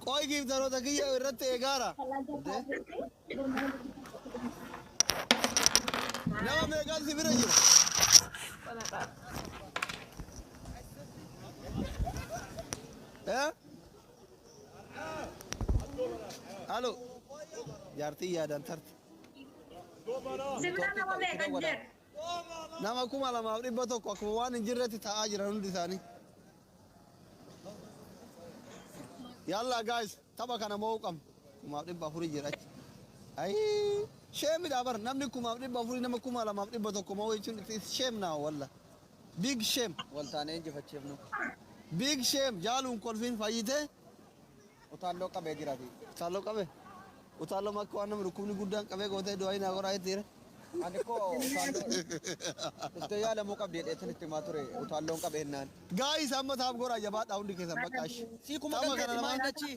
Qoy giftaro kiyya irratti eegaara. Nama meeqaan si bira jira? Halo. Jaartii yaadan tarti. Sibila nama meeqan jira? Nama 2,100 akkuma waan hin jirretti taa'aa jiran hundi isaanii. Yalla guys, tapha kana moo qam. 2,400 jira achi. Ai, shame dabar namni 2,400 nama 2,200 moo jechuun it's shame now walla. Big shame. Waltaanee injifacheefnu. Big shame. Jaaluun kolfiin fayyite. Utaaloo qabee jiraati. Utaaloo qabee. Utaaloo makka waan namni dhukkubni guddaan qabee gootee du'aa hin agoraa jettiire. Ani koo utaaloo itti yaalamuu qabdee dheetin itti maa ture utaalloon qabee hennaan. Guys amma taaf goraa jabaadhaa hundi keessan baqqaashi. Sii kuma galteetti maa hin achi.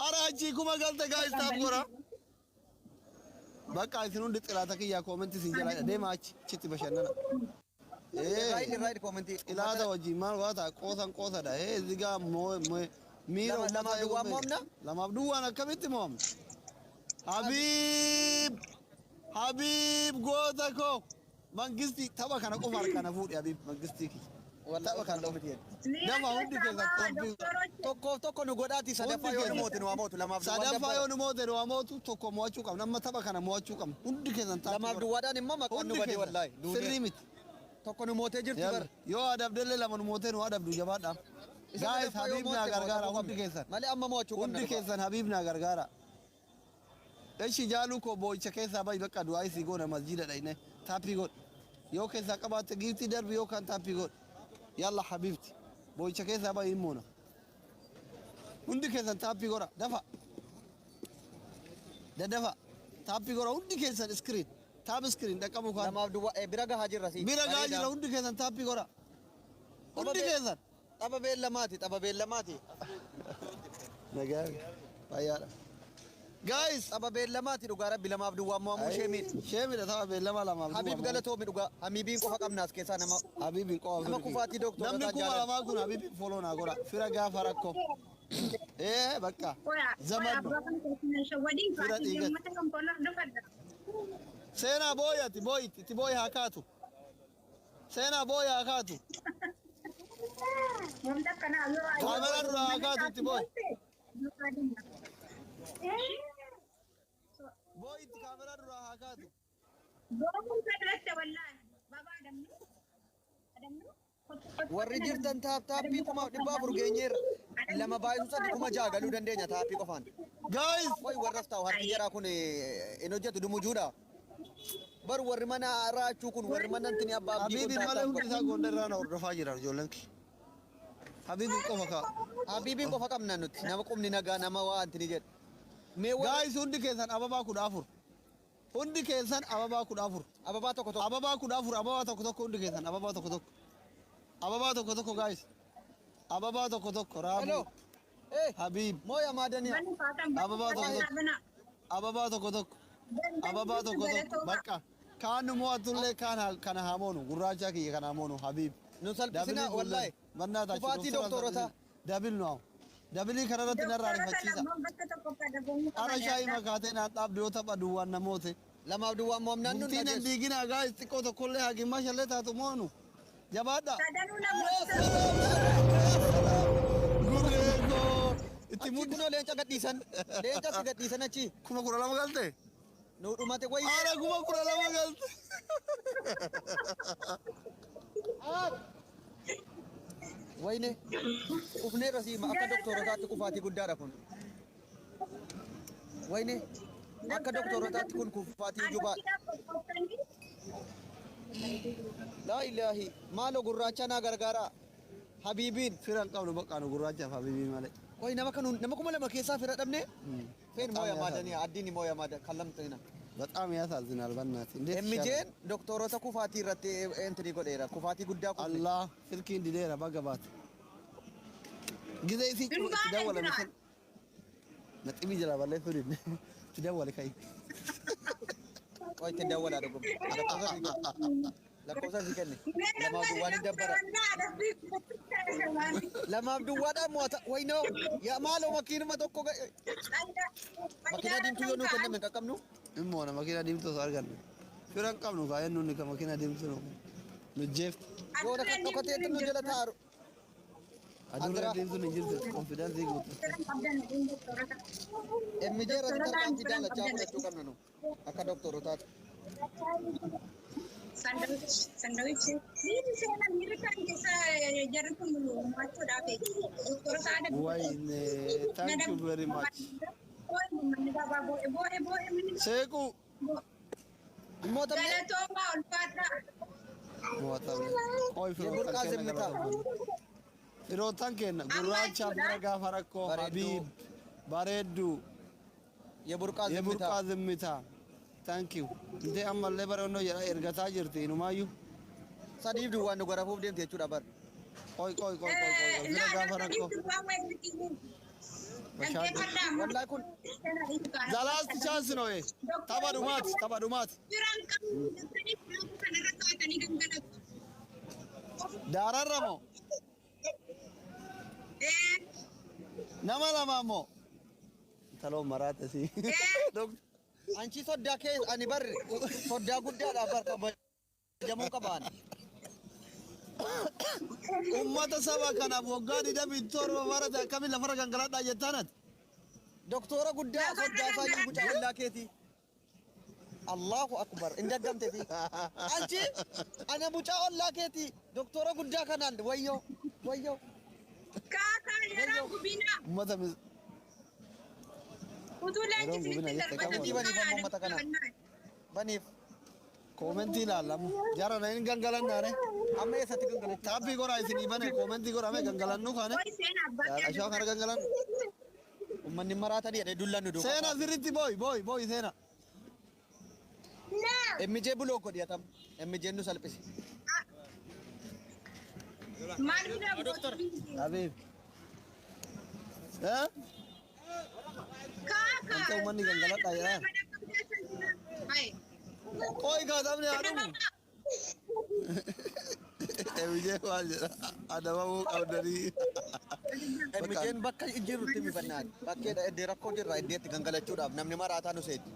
Ara achi kuma galte guys taaf goraa. Bakka isin hundi xiraata kiyyaa koomentii isin jala deema achitti bashannana. Right commenti. Ilaata wajjin maal waata qoosadha. Zigaa miira lamaaf duwwaa moomna? Lamaaf duwwaan akkamitti moomna? Habib goota koo mangisti tapha kana qofa harkaan fuudhe Habib mangistii kiyya. Tapha kana dhoofiti. Nama hundi keessan tokko nu godhaati sadaffaa yoo nu moote nu waa mootu lamaaf duwwaa. Sadaffaa yoo nu moote nu waa mootu tokko mo'achuu qabna. Amma tapha kana mo'achuu qabna. Hundi keessan tapha. Lamaaf duwwaadhaan immoo maqaan nu badee wallaahi. Sirrii miti. Tokko nu mootee jirti bar. Yoo adabdellee lama nu mootee nu adabdu jabaadhaaf. Guys Habib na gargaara hundi keessan. Malee amma mo'achuu qabna. Hundi keessan Habib na gargaara. Eshi jaaluu koo boo'icha keessaa bahi bakka du'aa isii goona masjida dhayne taappii godhe. Yoo keessaa qabaatte giiftii darbi yookaan taappii godhe. Yalla Habibti boo'icha keessaa bahi himmuuna. Hundi keessan taappii godha dafa. Daddafa taappii godha hundi keessan iskiriin. Taap iskiriin dhaqqabu kan. Lamaaf duwwaa bira gahaa jirra si. Bira gahaa jirra hundi keessan taappii godha. Hundi keessan. Tapha beellamaati. Nagaa fayyaadha. Guys, tapha beellamaati dhugaa rabbi lamaaf duwwaa mo'amuu sheemiidha. Sheemiidha tapha beellama lamaaf duwwaa. Habib galatoomi dhugaa. Habibiin qofa qabnaas keessaa nama. Habibiin qofa. Nama kufaatii dooktora namni kuma lamaa kun Habibiin foloo naa godha. Fira gaafa rakkoo. Bakka. Zaman. Fira dhiigatti. Seenaa booyati booyitti itti booyi haa kaatu. Seenaa booyi haa kaatu. Kaamera duraa haa kaatu itti booyi. Booyitti kaamera duraa haa kaatu. Warri jirtan taappii 400 geenyeerra. Lama baay'isuu sadi 6,000 galuu dandeenya taappii qofaan. Guys. Woy warras ta'u harki jaraa kun hin hojjetu dumujuudha. Bar warri mana raachuu kun warri mana intini abbaa abdii kun Habibiin malee hundi isaa Gondar irraa na hordofaa jira ijoolleen kee. Habibiin qofa kaa. Habibiin qofa qabna nuti nama qubni nagaa nama waa intini jedhu. Guys hundi keessan ababaa 14. Hundi keessan ababaa 14. Ababaa tokko tokko. Ababaa 14 ababaa tokko tokko hundi keessan ababaa tokko tokko. Ababaa tokko tokko guys. Ababaa tokko tokko Raabu. Habib. Mooya maadaniya. Ababaa tokko tokko. Ababaa tokko tokko. Ababaa tokko tokko. Bakka. Kaan nu mo'atullee kaan kana hamoonu gurraacha kiyya kana hamoonu Habib. Nu salphisina wallahi. Mannaa Kufaatii doktorota. Dabil nu dabilii kanarratti narraa rifachiisa. Ara shaayii makaatee naan dhaabdu yoo tapha duwwaan namoote. Lamaaf duwwaan moomnaan nu Bultiin hin diiginaa gaa'is xiqqoo tokkollee hagimmaa shallee taatu moonu. Jabaadha. Gurreekoo. Itti muddi kunoo leenca gadhiisan. Leenca si gadhiisan achi. 12 galte. Nu dhumate wayii. Ara 12 galte. Wayne ufnee rasii akka doktorotaatti kufaatii guddaadha kun. Wayne akka doktorotaatti kun kufaatii jubaa. Laa ilaahi maaloo gurraacha naa gargaara. Habibiin firan qabnu baqqaanu gurraachaaf Habibiin malee. Way nama 2,000 keessaa fira dhabne. Fen mooya maadanii addiin mooya maadan kallamtina. በጣም ያሳዝናል በእናትህ እንዴት ኤምጄን ዶክተሮታ ኩፋቲ ረቴ እንትኒ ጎዴራ ኩፋቲ ጉዳ ኩፍ አላህ ስልኪ እንዲደራ ባገባት ጊዜ ሲጭ ደወለ መሰል ነጥቢ ጀላ ባለ ፍሪድ ትደወለ ካይ ቆይ ትደወለ አደጉም lakkoofsa si kenne. Lamaaf duwwaan hin dabbara. Lamaaf duwwaadhaan mo'ata. Waynoo yaa maaloo makiinuma tokko makiinaa diimtuu yoo nuu kenname hin qaqqabnu. Immoo makiinaa diimtuu osoo arganne. Firan qabnu kaa yennu ni ka makiinaa diimtuu nu. Nu jeefti. Yoo na kan dhokateetti nu jala taaru. Adurra diimtuu ni jirtu konfidaansii guutu. Emmijee irratti tarkaanfii jaalachaa fudhachuu qabna nu. Akka doktorotaati. Sandwich. Ini saya mirip kan desa jarum pemulu macam dah be. Doktor saya ada. Wayne, thank you very much. Seku. Immoo tamne. Saya coba ulfata. Muatamne. Oi Jebur Kazim mita. Firoottan kenna gurraacha fira gaafa rakkoo Habiib bareeddu Jebur Kazim mita. Yeburqaa zimmitaa. Thank you. Intee ammallee bareennoo jedha ergataa jirti inumaayyuu. Sadiif duwwaan nu garafuuf deemte jechuudha bar. Qoi fira gaafa rakkoo. Wallahi kun Zalaasti chance nooye. Tapha dhumaati. Daararra moo? Nama lama moo? Taloo maraate si. anchi soddaa kee ani bar soddaa guddaadha bar kabajamuu qabaan. Ummata saba kanaaf waggaa 27 barate akkamiin lafarra gangaladhaa jettaanati. Doktora guddaa soddaa isaa gucaa illaa keeti. Allahu akbar inda gamte fi anchi ana mucaa ollaa keeti doktora guddaa kanaan wayyo. Kakak yeroo gubina. Ummata Utulaan Baniif Komentii ilaalamu. Jara na hin gangalannaare. amma eessatti gangalachuu? Taappii goraa isinii bane komentii godhame gangalannu kaane. Ashoo kana gangalan. Uummanni maraatanii jedhee dullaan nu duuba. Seena sirriitti booyi seena. Emmijee buloo godhiyatam. Emmijeen nu salphise. Maal doktor? Habiib. Kakak. Wanta uummanni gangaladhaa jedhaa. Hai. Qooyi kaatamne haadhumu. Emmijee maal jedha adabamuu qabdanii. Emmijeen bakka jirrutti mifannaan. Bakkeedha iddoo rakkoo jirra iddeetti gangalachuudhaaf namni maraataa nu seeti.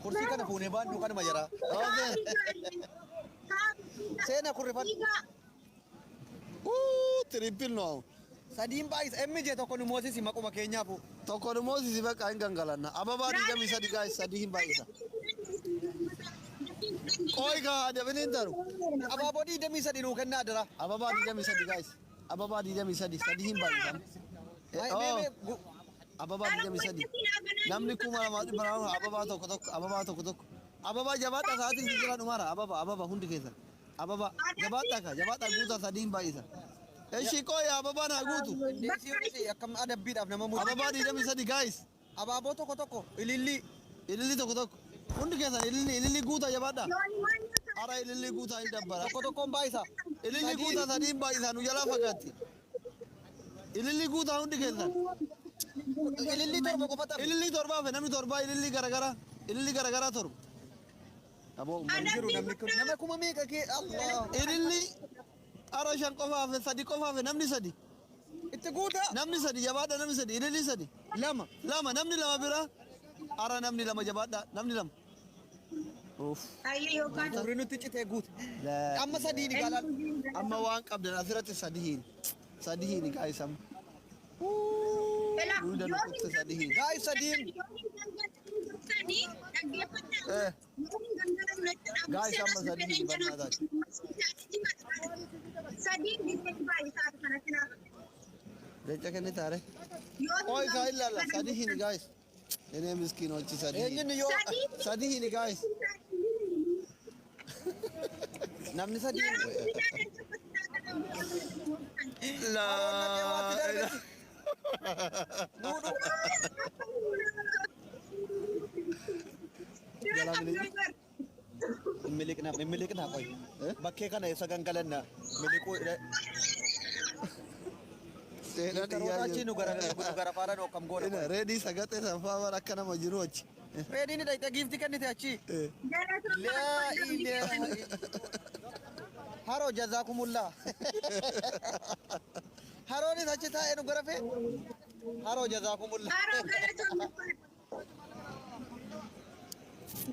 Kursii kana fuunee baaduu kanuma jira. Seena kurrifan. Tirippil noo. Sadiin baay'isa emmijee tokko nu moosisi maquma keenyaafu. Tokko nu moosisi bakka hin gangalanna. Ababaa 23 gaayis sadii hin baay'isa. Qooyi kaa dabiniin taru. Abaaboo 23 nuu kennaa dira. Ababaa 23 guys. Ababaa 23 sadii hin baay'isan. Ababaa 23. Namni kuma lama dhibba ababaa tokko. Ababaa jabaadha sa'aatiin jijjiirraa dhumaara. Ababaa hundi keessa. Ababaa jabaadha guutaa sadii hin baay'isan. Eshi qooyi ababaa naa guutu. Akkam adabbiidhaaf nama muudu. Ababaa 23 guys. Abaaboo tokko ilillii. Ililli tokko. Hundi keessan ililli guutaa jabaadha. Ara ililli guutaa hin dabbara. Tokkoon baay'isa. Ililli guutaa sadii hin baay'isan nu jalaa fagaatti. Ililli guutaa hundi keessan. Ilillii torba qofa ta'a. Ililli torbaa fe namni torbaa ililli garagaraa torba. Aboo Jiru namni kun nama kuma meeqa kee Allah. ililli ara shan qofaa fe sadi qofaa fe namni sadi. Itti guutaa. Namni sadi jabaadha namni sadi ililli sadi. Lama namni lama bira. Ara namni lama jabaadha namni lama. Uff. Ayo yookaan. Turri nutti citee guute. Amma sadii ni galaan. Amma waan qabdan asirratti sadi hiini gaayisam. Hunda nutti sadi hiini. Gaay sadiin. Guys, amma sadii hiini barnaataa. Lecha kenni taare. Oi kaa ilaala sadi hiini guys. Ene miskiin olchi sadi hiini. Eenyuun yoo Sadi hiini guys. namni sadii. Miliqna qoy. Bakkee kana isa gangalanna miliquu Seenaan Karootaa nu gara faaraan okkam goona. Reedii sagatee sanfaa bara akka nama jiru achi. Reedii ni dhayita giiftii kennite achi. Jaarraa Laa ilaaha haroo jazaakumullah. Haroonis achi taa'ee nu garafe. Haroo jazaakumullah. Haroo galatoomne.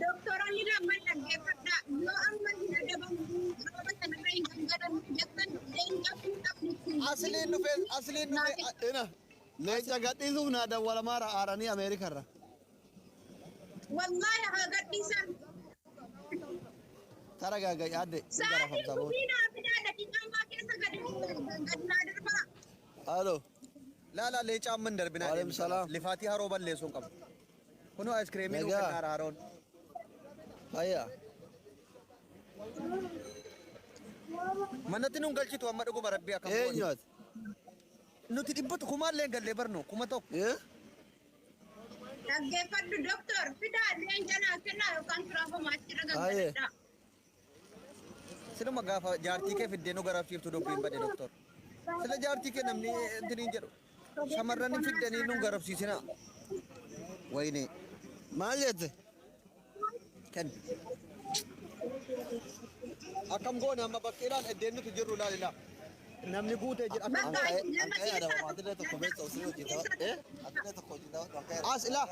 Doktoroonni lamman dhaggeeffadhaa. Yoo amma hin adabamu rooba sanarra hin gangalamu jettan leenca kun qabdi. Asliin dhufee Ina. Leenca gadhiisuuf naa dawwalamaara aaranii Ameerikarra. Wallahi haa gadhiisan. Tara gaaga yaadde. Sa'aatii guddinaa fidaa daqiiqaa keessa gad naa darbaa. Halo. laala leencaan man darbinaa. Waalaikum salaam. Lifaatii haroo balleessuun qabu. Kunoo ayiskiriimii nu Nagaa. kennaara haroon. Hayya. Manatti nun galchitu amma dhuguma rabbii akkam goone. Eenyuati? Nuti dhibbatu kumaallee gallee barnu kuma tokko. Eh? Dhaggeeffadhu doktor fidaa leenca naa kennaa yookaan turaafamaa achirra gangaladhaa. Siluma gaafa jaartii kee fiddee nu garaafsiiftu dubbiin bade doktor. Sila jaartii kee namni intiniin jedhu. Shamarran hin fiddanii nun garaafsiisinaa. Wayne Maal jette? kenna. Akkam goone amma bakka ilaal eddeen nuti jirru ilaal ilaa. Namni guutee jira akkam. As ilaa.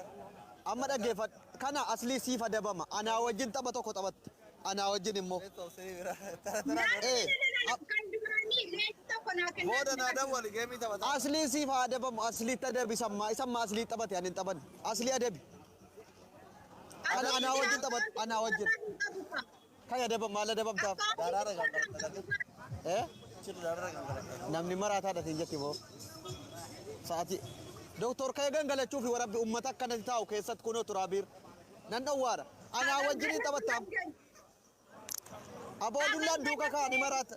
Amma dhaggeeffadhu. Kana aslii siif adabama. Anaa wajjin tapha tokko taphatte. Anaa wajjin immoo. Kan duraanii leenci tokko naa kennaa. Booda naa dawwali geemii taphata. Aslii siif adabamu. Asliitti adabi sammaa. Isamma aslii taphate ani hin taphanne. Aslii adabi. Anaa wajjin taphattu. Anaa wajjin. Kan adabam maal adabamtaaf? Eh? Namni maraataadha siin jetti moo? Sa'aatii. Doktor kee gangalachuuf warabbi uummata akkanatti taa'u keessatti kunoo turaabiir. Nan dhawwaadha. Anaa wajjin hin taphattaam. Aboo dullaan duuka kaani maraata.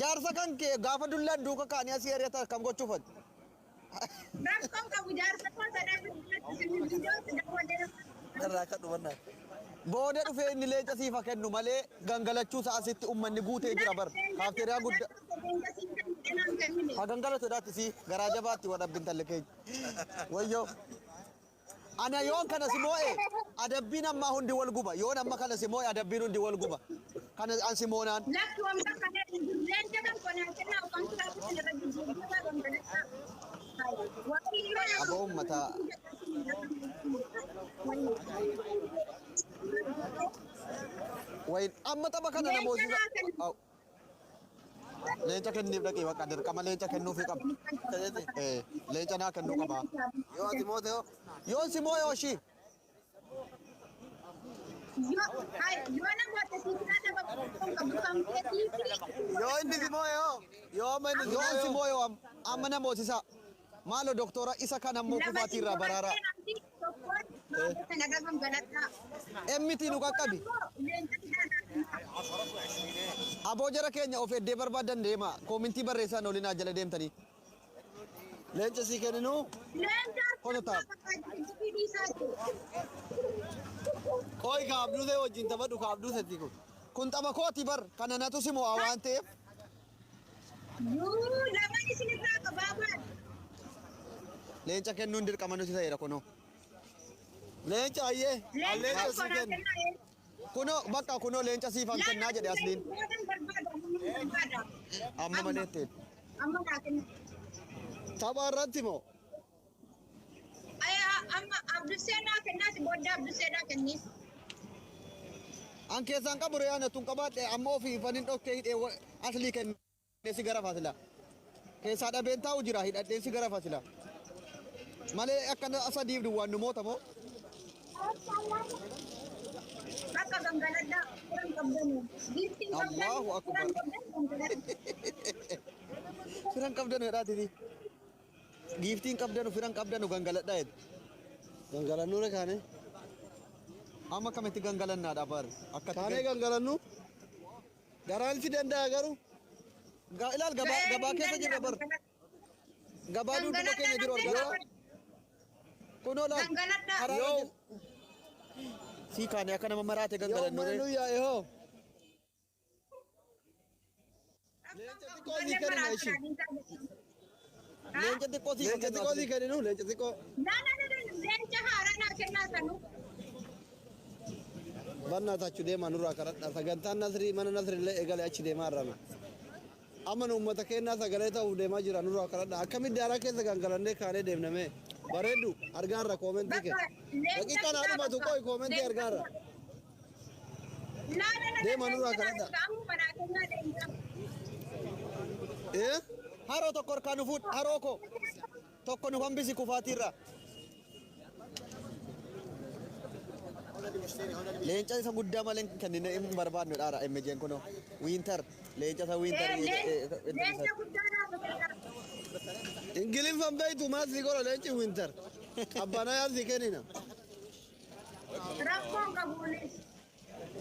Jaarsa kan kee gaafa dullaan duuka kaani asii hiriirta kam gochuufan. Rakkoon qabu jaarsa koo sadii Irraa kan dhumannaa. Booda dhufee inni leenca siifa kennu malee gangalachuu sa'asitti uummanni guutee jira bar. Kaafteeriyaa guddaa. Ha gangalatoodhaatti si garaa jabaatti wadhabbiin talle keenya. Wayyoo. Ana yoon kana si moo'e adabbiin ammaa hundi wal guba. Yoon amma kana si moo'e adabbiin hundi wal guba. Kana an si moonaan. lakki wanta kana leenca kan konaa kennaa yookaan turaafamaa irra jijjiirraa gangaladhaa. Aboo uummataa. Wayin amma tapha kana namooti. Leenca kenniif dhaqee bakka dirqama leenca kennuufi qaba. Leenca naa kennuu qaba. Yoo ati moote hoo? Yoon si moo'e hoshii. Yoo namoota siisaa nama qabu kan fedhiifi. Yoo inni si moo'e hoo? Yoo amma inni si Yoon moo'e si hoo? moo'e amma namooti isa. Maalo doktora isa kan ammoo kufaatii irraa baraaraa. Emmitii nu qaqqabi. Aboo jara keenya of eddee barbaadan deema. Koomintii barreessan olinaa jala deemtanii. Leenca sii kenninuu? Qooyi ka abduusee wajjin taphadhu ka abduusetti kun. Kun tapha kooti bar kana natu si mo'a waan ta'eef. Lamaan isinirraa qabaaban. Leenca kennuun dirqama nuti ta'eera kunoo. Leenca ayyee. Leenca sii kennu. Kunoo bakka kunoo leenca siifan kennaa jedhe asliin. Amma malee ta'e. Amma naa kenna. Tapha irratti moo? Amma Abduseenaa kennaati booda Abduseenaa kenniif. An keessaan qabu re'aan tun qabaadhe amma ofii fanin dhokkee hidhee aslii kennee si gara fasila. Keessaa dhabeen taa'u jira hidhadheen si gara fasila. Malee akkana asadiif duwwaan nu moota moo? Akka gangaladhaa firan qabdanu. Giiftiin qabdan Allahu akbar. firan qabdan gangaladhaa. Firan qabdanu jedhaatiti. Giiftiin qabdanu firan qabdanu gangaladhaa jedhu. Gangalannuudha kaane. Amma kamitti gangalannaadha bar. Kaanee gangalannu. Garaan si danda'a garuu. Ilaal gabaa keessa jirra bar. Gabaa duuduba keenya jiru argaa. Kunoo laal. Gangaladhaa. Yoo. Sii kaane akka nama maraate Yoo gangalannu mana re. nu yaa'e hoo? Leenca xiqqoo sii kennu ishii. Leenca xiqqoo sii Leenca xiqqoo sii kenninu leenca xiqqoo. Leenca haaraa naa kennaa sanu. Bannaatachu deemaa nurraa kadhadha. Sagantaan Nasrii mana Nasrillee eegale achi deemaa irrame. Amma nu uummata keenyaa sagalee ta'uuf deemaa jira nurraa kadhadha. Akkamitti daaraa keessa gangalannee kaanee deemname. Bareeddu argaarra koomentii kee. Daqiiqaa naa dhumatu qo'i koomentii argaarra. Deemaa nurraa kadhadha. Haroo tokko harkaa nu fuudh haroo koo tokko nu hambisi kufaatirra. Leenca isa guddaa malee kan inni hin barbaadnu dhaara emmejeen kuno winter leenca isa winter Leenca guddaa naa Ingiliffaan beektu maasii godha leenci winter. Abbaanaa yaasii kennina. rakkoon qabuunis.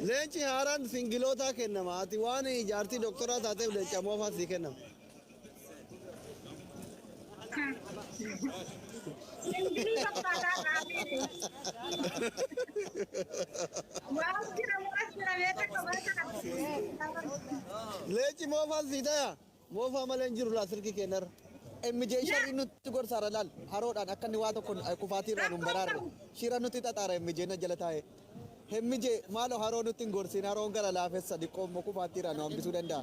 Leenci haaraan singilootaa kennama. Ati waan ijaartii doktoraa taateef leenca moofaa sii kennama. Ingilii fakkaataa qaamee. Waan jira mukas jira beeka qabaata. Leenci moofaa sii taya. Moofaa malee hin jiru laa sirki kennarra. emmijee sharri nutti gorsaara laal haroodhaan akka inni waa tokko kufaatirraa nu baraarre shira nutti xaxaara emmijeen jala taa'e. Emmijee maaloo haroo nutti hin gorsin haroon gara laafessa dhiqqoommoo kufaatirraa nu hambisuu danda'a.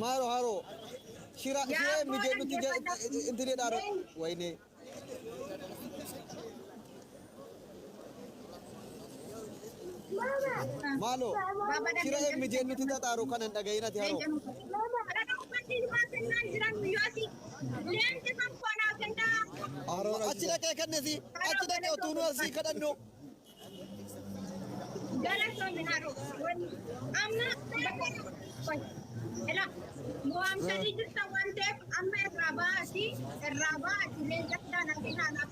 Maaloo haroo shira emmijee nutti intini dhaaro wayne. Maaloo shira emmijee nutti xaxaaru kanan dhaga'in ati haroo. Achi dhaqee kennesi achi dhaqee utuu nu asii kadhannu. Amma irraa baati leenca kanaa fi naanaaf